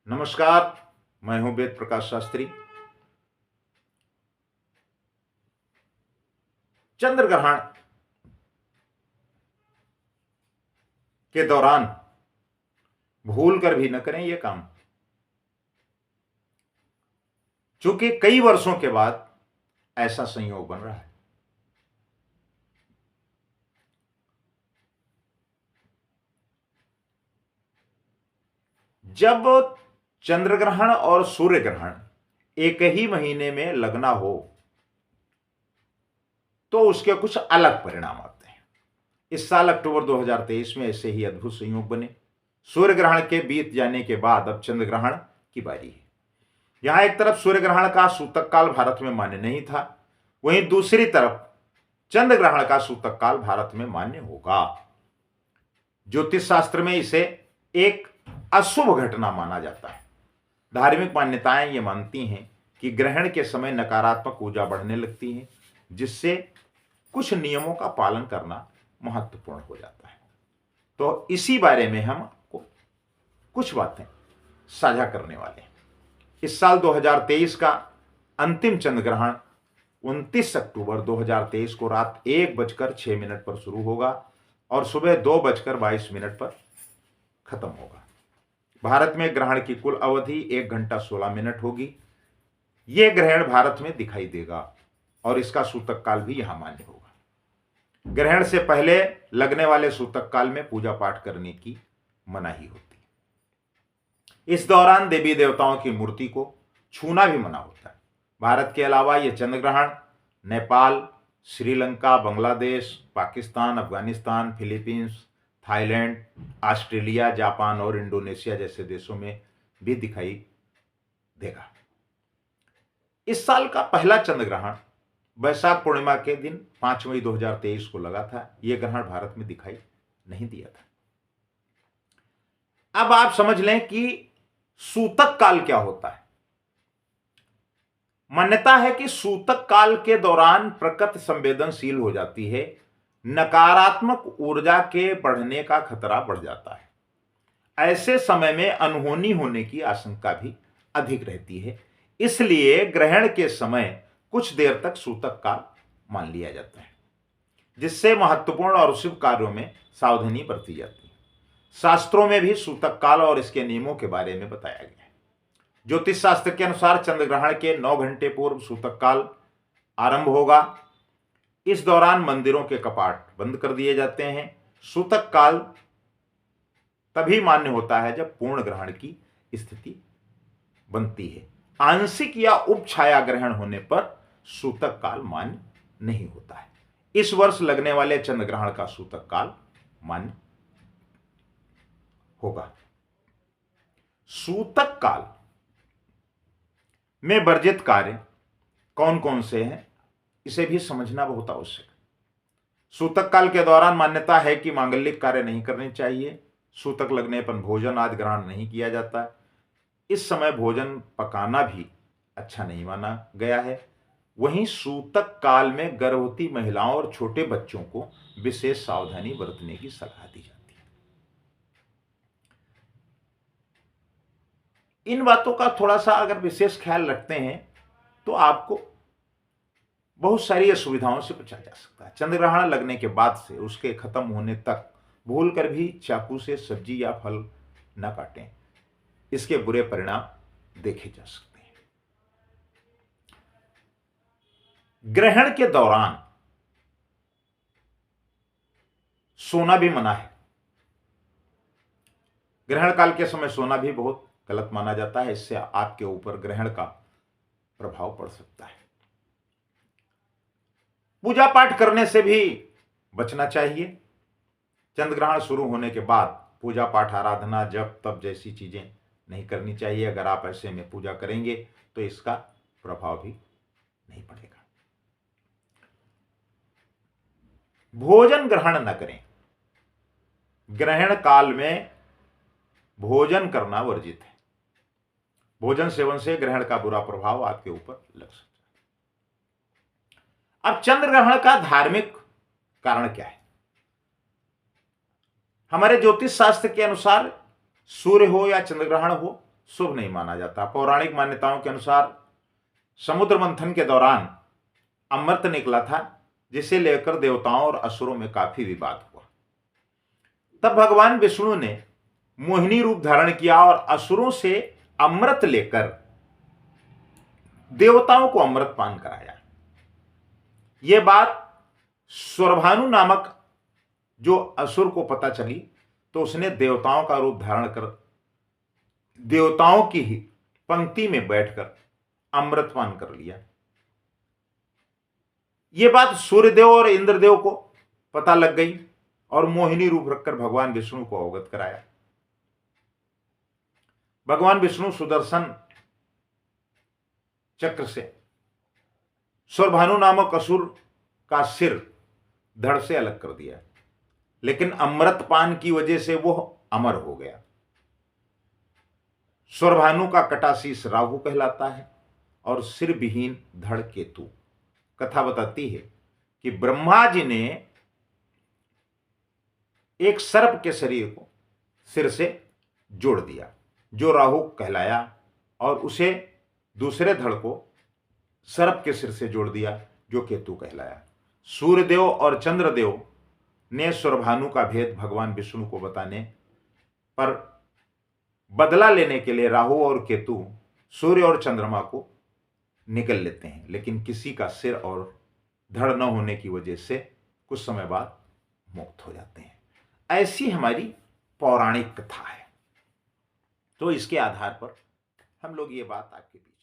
नमस्कार। मैं हूं वेद प्रकाश शास्त्री। चंद्र ग्रहण के दौरान भूल कर भी न करें यह काम, चूंकि कई वर्षों के बाद ऐसा संयोग बन रहा है। जब चंद्र ग्रहण और सूर्य ग्रहण एक ही महीने में लगना हो तो उसके कुछ अलग परिणाम आते हैं। इस साल अक्टूबर 2023 में ऐसे ही अद्भुत संयोग बने। सूर्य ग्रहण के बीत जाने के बाद अब चंद्र ग्रहण की बारी है। यहां एक तरफ सूर्य ग्रहण का सूतक काल भारत में मान्य नहीं था, वहीं दूसरी तरफ चंद्र ग्रहण का सूतक काल भारत में मान्य होगा। ज्योतिष शास्त्र में इसे एक अशुभ घटना माना जाता है। धार्मिक मान्यताएं ये मानती हैं कि ग्रहण के समय नकारात्मक ऊर्जा बढ़ने लगती है, जिससे कुछ नियमों का पालन करना महत्वपूर्ण हो जाता है। तो इसी बारे में हम आपको कुछ बातें साझा करने वाले हैं। इस साल 2023 का अंतिम चंद्र ग्रहण 29 अक्टूबर 2023 को रात 1:06 पर शुरू होगा और सुबह 2:22 पर खत्म होगा। भारत में ग्रहण की कुल अवधि 1 घंटा 16 मिनट होगी। यह ग्रहण भारत में दिखाई देगा और इसका सूतक काल भी यहां मान्य होगा। ग्रहण से पहले लगने वाले सूतक काल में पूजा पाठ करने की मनाही होती है। इस दौरान देवी देवताओं की मूर्ति को छूना भी मना होता है। भारत के अलावा यह चंद्र ग्रहण Nepal, Sri Lanka, Bangladesh, Pakistan, Afghanistan, Philippines, Thailand, Australia, Japan और इंडोनेशिया जैसे देशों में भी दिखाई देगा। इस साल का पहला चंद्र ग्रहण वैशाख पूर्णिमा के दिन 5 मई 2023 को लगा था। यह ग्रहण भारत में दिखाई नहीं दिया था। अब आप समझ लें कि सूतक काल क्या होता है। मान्यता है कि सूतक काल के दौरान प्रकृति संवेदनशील हो जाती है, नकारात्मक ऊर्जा के बढ़ने का खतरा बढ़ जाता है। ऐसे समय में अनहोनी होने की आशंका भी अधिक रहती है, इसलिए ग्रहण के समय कुछ देर तक सूतक काल मान लिया जाता है, जिससे महत्वपूर्ण और शुभ कार्यों में सावधानी बरती जाती है। शास्त्रों में भी सूतक काल और इसके नियमों के बारे में बताया गया है। ज्योतिष शास्त्र के अनुसार चंद्र ग्रहण के 9 घंटे पूर्व सूतक काल आरंभ होगा। इस दौरान मंदिरों के कपाट बंद कर दिए जाते हैं। सूतक काल तभी मान्य होता है जब पूर्ण ग्रहण की स्थिति बनती है। आंशिक या उपछाया ग्रहण होने पर सूतक काल मान्य नहीं होता है। इस वर्ष लगने वाले चंद्र ग्रहण का सूतक काल मान्य होगा। सूतक काल में वर्जित कार्य कौन कौन से हैं, इसे भी समझना बहुत आवश्यक है। सूतक काल के दौरान मान्यता है कि मांगलिक कार्य नहीं करने चाहिए। सूतक लगने पर भोजन आदि ग्रहण नहीं किया जाता। इस समय भोजन पकाना भी अच्छा नहीं माना गया है। वहीं सूतक काल में गर्भवती महिलाओं और छोटे बच्चों को विशेष सावधानी बरतने की सलाह दी जाती है। इन बातों का थोड़ा सा अगर विशेष ख्याल रखते हैं तो आपको बहुत सारी असुविधाओं से बचा जा सकता है। चंद्र ग्रहण लगने के बाद से उसके खत्म होने तक भूल कर भी चाकू से सब्जी या फल न काटें, इसके बुरे परिणाम देखे जा सकते हैं। ग्रहण के दौरान सोना भी मना है। ग्रहण काल के समय सोना भी बहुत गलत माना जाता है। इससे आपके ऊपर ग्रहण का प्रभाव पड़ सकता है। पूजा पाठ करने से भी बचना चाहिए। चंद्र ग्रहण शुरू होने के बाद पूजा पाठ, आराधना, जप तप जैसी चीजें नहीं करनी चाहिए। अगर आप ऐसे में पूजा करेंगे तो इसका प्रभाव भी नहीं पड़ेगा। भोजन ग्रहण न करें। ग्रहण काल में भोजन करना वर्जित है। भोजन सेवन से ग्रहण का बुरा प्रभाव आपके ऊपर लग सकता है। अब चंद्र ग्रहण का धार्मिक कारण क्या है? हमारे ज्योतिष शास्त्र के अनुसार सूर्य हो या चंद्र ग्रहण हो, शुभ नहीं माना जाता। पौराणिक मान्यताओं के अनुसार समुद्र मंथन के दौरान अमृत निकला था, जिसे लेकर देवताओं और असुरों में काफी विवाद हुआ। तब भगवान विष्णु ने मोहिनी रूप धारण किया और असुरों से अमृत लेकर देवताओं को अमृत पान कराया। यह बात स्वरभानु नामक जो असुर को पता चली तो उसने देवताओं का रूप धारण कर देवताओं की ही पंक्ति में बैठकर अमृत पान कर लिया। यह बात सूर्यदेव और इंद्रदेव को पता लग गई और मोहिनी रूप रखकर भगवान विष्णु को अवगत कराया। भगवान विष्णु सुदर्शन चक्र से स्वरभानु नामक असुर का सिर धड़ से अलग कर दिया, लेकिन अमृत पान की वजह से वह अमर हो गया। स्वरभानु का कटाशीस राहु कहलाता है और सिर विहीन धड़ केतु। कथा बताती है कि ब्रह्मा जी ने एक सर्प के शरीर को सिर से जोड़ दिया जो राहु कहलाया, और उसे दूसरे धड़ को सर्प के सिर से जोड़ दिया जो केतु कहलाया। सूर्यदेव और चंद्रदेव ने स्वरभानु का भेद भगवान विष्णु को बताने पर बदला लेने के लिए राहु और केतु सूर्य और चंद्रमा को निकल लेते हैं, लेकिन किसी का सिर और धड़ न होने की वजह से कुछ समय बाद मुक्त हो जाते हैं। ऐसी हमारी पौराणिक कथा है। तो इसके आधार पर हम लोग ये बात आपके बीच